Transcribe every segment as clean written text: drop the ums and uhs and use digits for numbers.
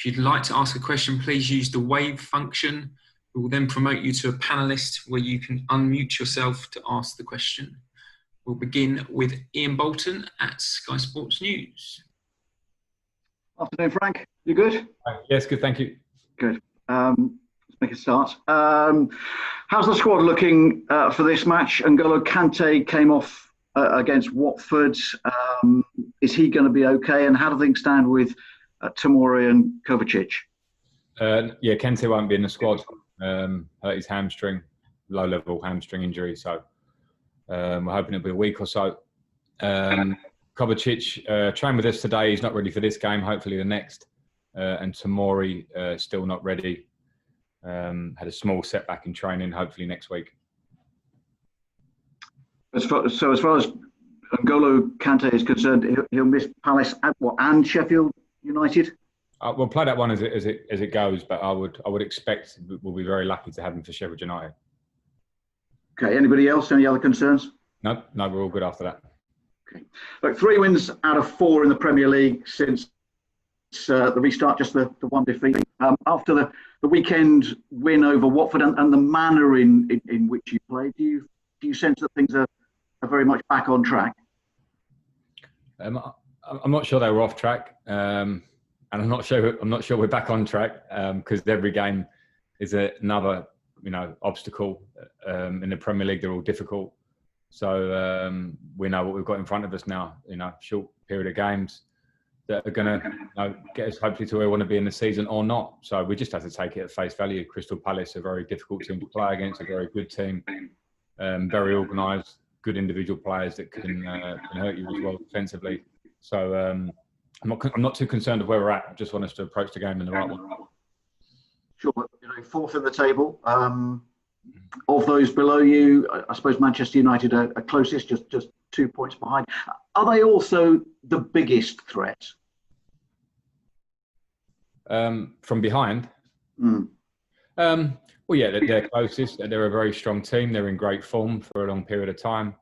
If you'd like to ask a question, please use the wave function. We will then promote you to a panelist where you can unmute yourself to ask the question. We'll begin with Ian Bolton at Sky Sports News. Afternoon, Frank. You good? Yes, good, thank you. Good. Let's make a start. How's the squad looking for this match? N'Golo Kante came off against Watford. Is he going to be okay? And how do things stand with Tomori and Kovacic? Yeah, Kante won't be in the squad. Hurt his hamstring, low-level hamstring injury. So we're hoping it'll be a week or so. Kovacic trained with us today. He's not ready for this game. Hopefully the next. And Tomori still not ready. Had a small setback in training. Hopefully next week. As far as N'Golo Kante is concerned, he'll miss Palace and Sheffield United. We'll play that one as it goes, but I would expect we'll be very lucky to have him for Sheffield United. Okay. Anybody else? Any other concerns? No, we're all good after that. Okay. Look, 3 wins out of 4 in the Premier League since the restart, just the one defeat. After the weekend win over Watford and the manner in which you played, do you sense that things are very much back on track? I'm not sure they were off track, and I'm not sure we're back on track because every game is another obstacle in the Premier League. They're all difficult, so we know what we've got in front of us now. Short period of games that are going to get us hopefully to where we want to be in the season or not. So we just have to take it at face value. Crystal Palace, a very difficult team to play against, a very good team, very organised, good individual players that can hurt you as well defensively. So I'm not too concerned of where we're at. I just want us to approach the game in the right way. Sure. 4th in the table. Of those below you, I suppose Manchester United are closest, just 2 points behind. Are they also the biggest threat? From behind? Well, yeah, they're closest. They're a very strong team. They're in great form for a long period of time.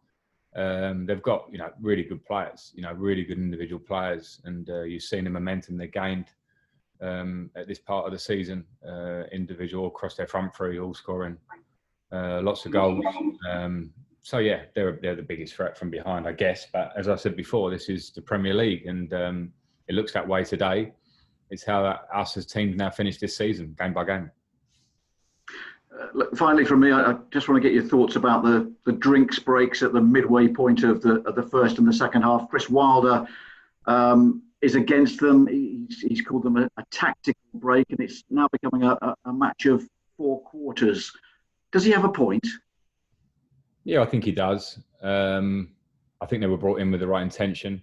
They've got, really good players, really good individual players. And you've seen the momentum they gained at this part of the season, individual across their front three, all scoring lots of goals. So, yeah, they're the biggest threat from behind, I guess. But as I said before, this is the Premier League and it looks that way today. It's how us as teams now finish this season, game by game. Look, finally, from me, I just want to get your thoughts about the drinks breaks at the midway point of the first and the second half. Chris Wilder is against them. He's called them a tactical break, and it's now becoming a match of 4 quarters. Does he have a point? Yeah, I think he does. I think they were brought in with the right intention.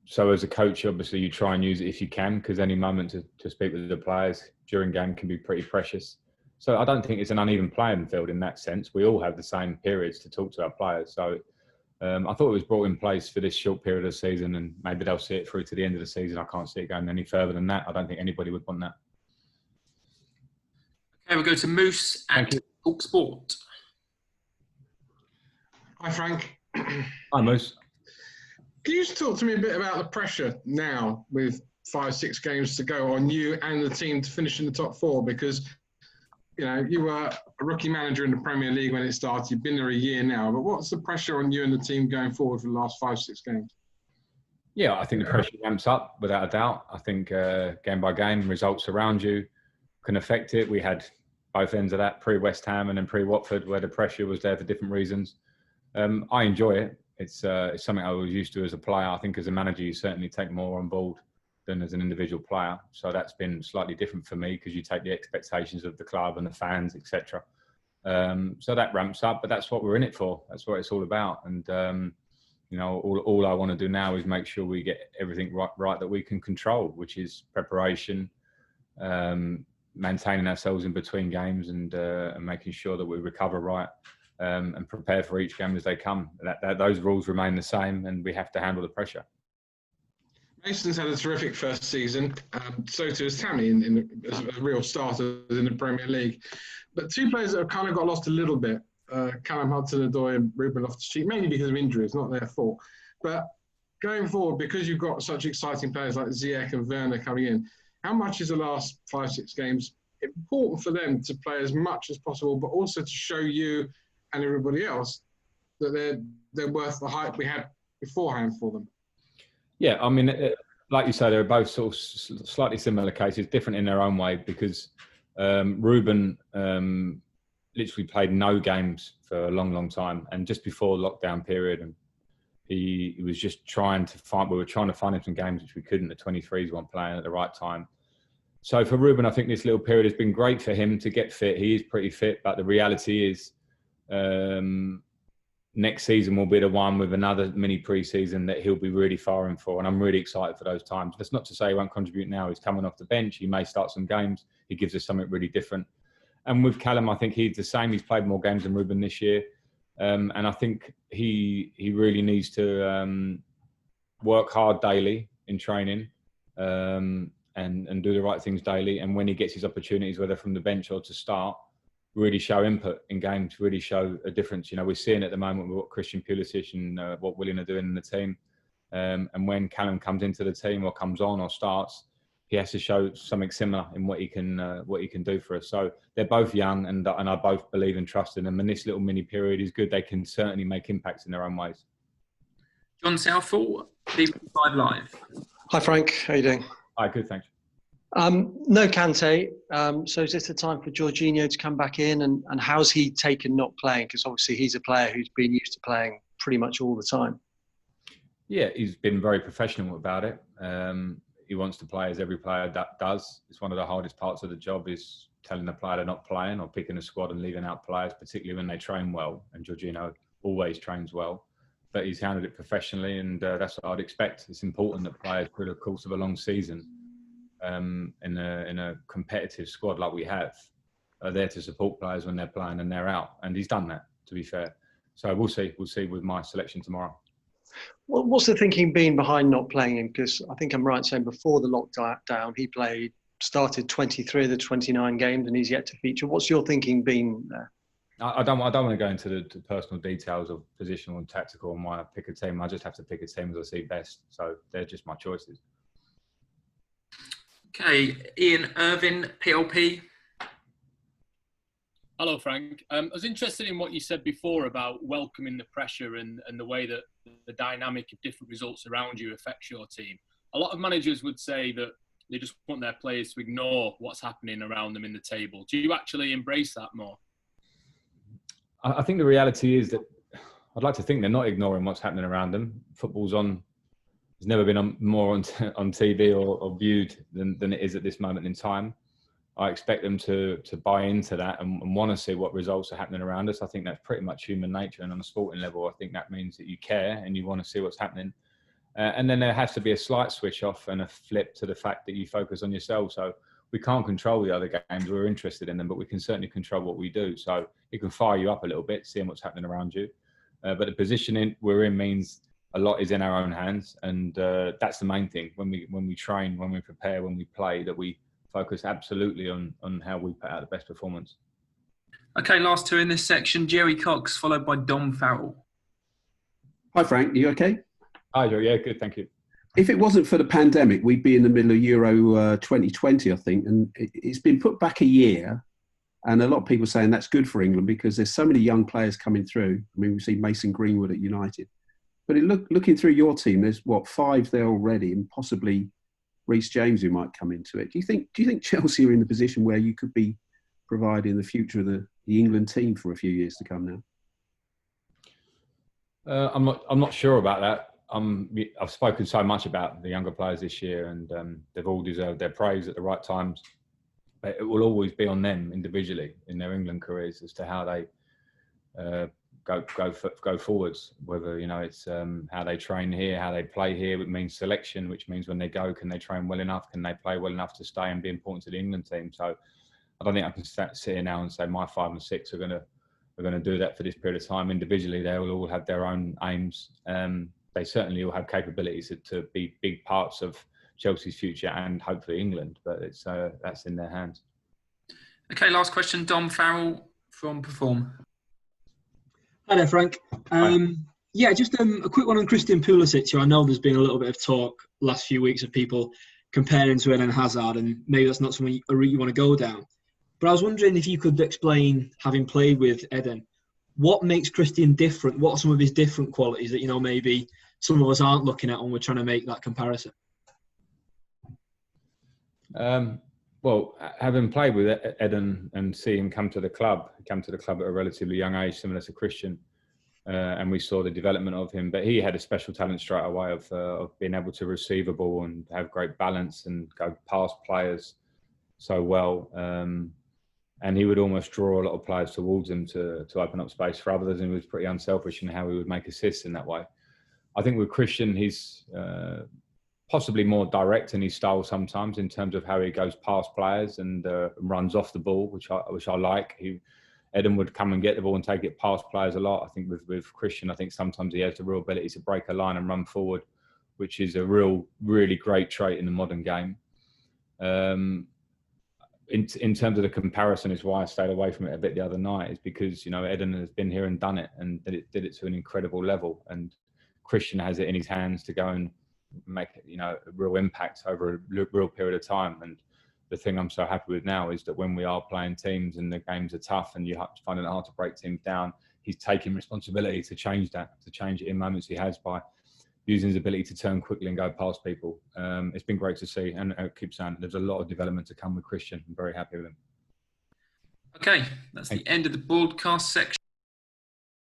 So as a coach, obviously, you try and use it if you can, because any moment to speak with the players during game can be pretty precious. So I don't think it's an uneven playing field in that sense. We all have the same periods to talk to our players. So I thought it was brought in place for this short period of the season, and maybe they'll see it through to the end of the season. I can't see it going any further than that. I don't think anybody would want that. Okay, we'll go to Moose at Talk Sport. Hi, Frank. Hi, Moose. Can you just talk to me a bit about the pressure now with 5-6 games to go on you and the team to finish in the top 4? Because, you were a rookie manager in the Premier League when it started. You've been there a year now. But what's the pressure on you and the team going forward for the last 5-6 games? Yeah, I think the pressure ramps up without a doubt. I think game by game, results around you can affect it. We had both ends of that, pre-West Ham and then pre-Watford, where the pressure was there for different reasons. I enjoy it. It's something I was used to as a player. I think as a manager, you certainly take more on board than as an individual player. So that's been slightly different for me because you take the expectations of the club and the fans, etc. So that ramps up, but that's what we're in it for. That's what it's all about. And, all I want to do now is make sure we get everything right that we can control, which is preparation, maintaining ourselves in between games and making sure that we recover right. And prepare for each game as they come. Those rules remain the same, and we have to handle the pressure. Mason's had a terrific first season. So too has Tammy as a real starter in the Premier League. But 2 players that have kind of got lost a little bit, Callum Hudson-Odoi and Ruben Loftus-Cheek, mainly because of injuries, not their fault. But going forward, because you've got such exciting players like Ziyech and Werner coming in, how much is the last 5-6 games important for them to play as much as possible, but also to show you and everybody else that they're worth the hype we had beforehand for them? Yeah, I mean, like you say, they're both sort of slightly similar cases, different in their own way, because Ruben literally played no games for a long, long time, and just before lockdown period, and he was just trying to find. We were trying to find him some games which we couldn't. The 23s weren't playing at the right time. So for Ruben, I think this little period has been great for him to get fit. He is pretty fit, but the reality is, next season will be the one with another mini pre-season that he'll be really firing for, and I'm really excited for those times. That's not to say he won't contribute now. He's coming off the bench. He may start some games. He gives us something really different. And with Callum, I think he's the same. He's played more games than Ruben this year. And I think he really needs to work hard daily in training and do the right things daily. And when he gets his opportunities, whether from the bench or to start, really show input in games, really show a difference. You know, we're seeing at the moment what Christian Pulisic and what Willian are doing in the team. And when Callum comes into the team or comes on or starts, he has to show something similar in what he can do for us. So they're both young, and I both believe and trust in them. And this little mini period is good. They can certainly make impacts in their own ways. John Southall, BBC5 Live. Hi Frank, how you doing? Hi, good, thanks. No Kante, so is this the time for Jorginho to come back in, and how's he taken not playing? Because obviously he's a player who's been used to playing pretty much all the time. Yeah, he's been very professional about it. He wants to play as every player does. It's one of the hardest parts of the job, is telling the player they're not playing or picking a squad and leaving out players, particularly when they train well. And Jorginho always trains well. But he's handled it professionally, and that's what I'd expect. It's important that players, through the course of a long season, in a competitive squad like we have, are there to support players when they're playing and they're out. And he's done that, to be fair. So we'll see. We'll see with my selection tomorrow. What's the thinking been behind not playing him? Because I think I'm right in saying before the lockdown, he started 23 of the 29 games, and he's yet to feature. What's your thinking been there? I don't want to go into the personal details of positional and tactical and why I pick a team. I just have to pick a team as I see best. So they're just my choices. Okay, Ian Irvin, PLP. Hello, Frank. I was interested in what you said before about welcoming the pressure and the way that the dynamic of different results around you affects your team. A lot of managers would say that they just want their players to ignore what's happening around them in the table. Do you actually embrace that more? I think the reality is that I'd like to think they're not ignoring what's happening around them. Football's on. It's never been more on TV or viewed than it is at this moment in time. I expect them to buy into that and want to see what results are happening around us. I think that's pretty much human nature. And on a sporting level, I think that means that you care and you want to see what's happening. And then there has to be a slight switch off and a flip to the fact that you focus on yourself. So we can't control the other games. We're interested in them, but we can certainly control what we do. So it can fire you up a little bit, seeing what's happening around you. But the position we're in means a lot is in our own hands. And that's the main thing. When we train, when we prepare, when we play, that we focus absolutely on how we put out the best performance. Okay, last two in this section. Jerry Cox, followed by Dom Farrell. Hi, Frank. You okay? Hi, Joe. Yeah, good. Thank you. If it wasn't for the pandemic, we'd be in the middle of Euro 2020, I think. And it's been put back a year. And a lot of people are saying that's good for England because there's so many young players coming through. I mean, we see Mason Greenwood at United. But looking through your team, there's, 5 there already, and possibly Reece James who might come into it. Do you think Chelsea are in the position where you could be providing the future of the England team for a few years to come now? I'm not sure about that. I've spoken so much about the younger players this year, and they've all deserved their praise at the right times. But it will always be on them individually in their England careers as to how they go forwards. Whether it's how they train here, how they play here. It means selection, which means when they go, can they train well enough? Can they play well enough to stay and be important to the England team? So I don't think I can sit here now and say my 5 and 6 are going to do that for this period of time. Individually, they will all have their own aims. They certainly all have capabilities to be big parts of Chelsea's future and hopefully England. But that's in their hands. Okay, last question. Dom Farrell from Perform. Hi there, Frank. Yeah, just a quick one on Christian Pulisic, who I know there's been a little bit of talk last few weeks of people comparing to Eden Hazard, and maybe that's not a route you want to go down. But I was wondering if you could explain, having played with Eden, what makes Christian different? What are some of his different qualities that, maybe some of us aren't looking at when we're trying to make that comparison? Well, having played with Eden and seeing him come to the club at a relatively young age, similar to Christian, and we saw the development of him. But he had a special talent straight away of being able to receive a ball and have great balance and go past players so well. And he would almost draw a lot of players towards him to open up space for others, and he was pretty unselfish in how he would make assists in that way. I think with Christian, he's possibly more direct in his style sometimes in terms of how he goes past players and runs off the ball, which I like. Eden would come and get the ball and take it past players a lot. I think with Christian, I think sometimes he has the real ability to break a line and run forward, which is a really great trait in the modern game. In terms of the comparison, is why I stayed away from it a bit the other night, is because Eden has been here and done it and did it to an incredible level, and Christian has it in his hands to go and make a real impact over a real period of time. And the thing I'm so happy with now is that when we are playing teams and the games are tough and you have to find it hard to break teams down, he's taking responsibility to change it in moments he has by using his ability to turn quickly and go past people. It's been great to see, and I keep saying there's a lot of development to come with Christian. I'm very happy with him. Okay, that's the end of the broadcast section.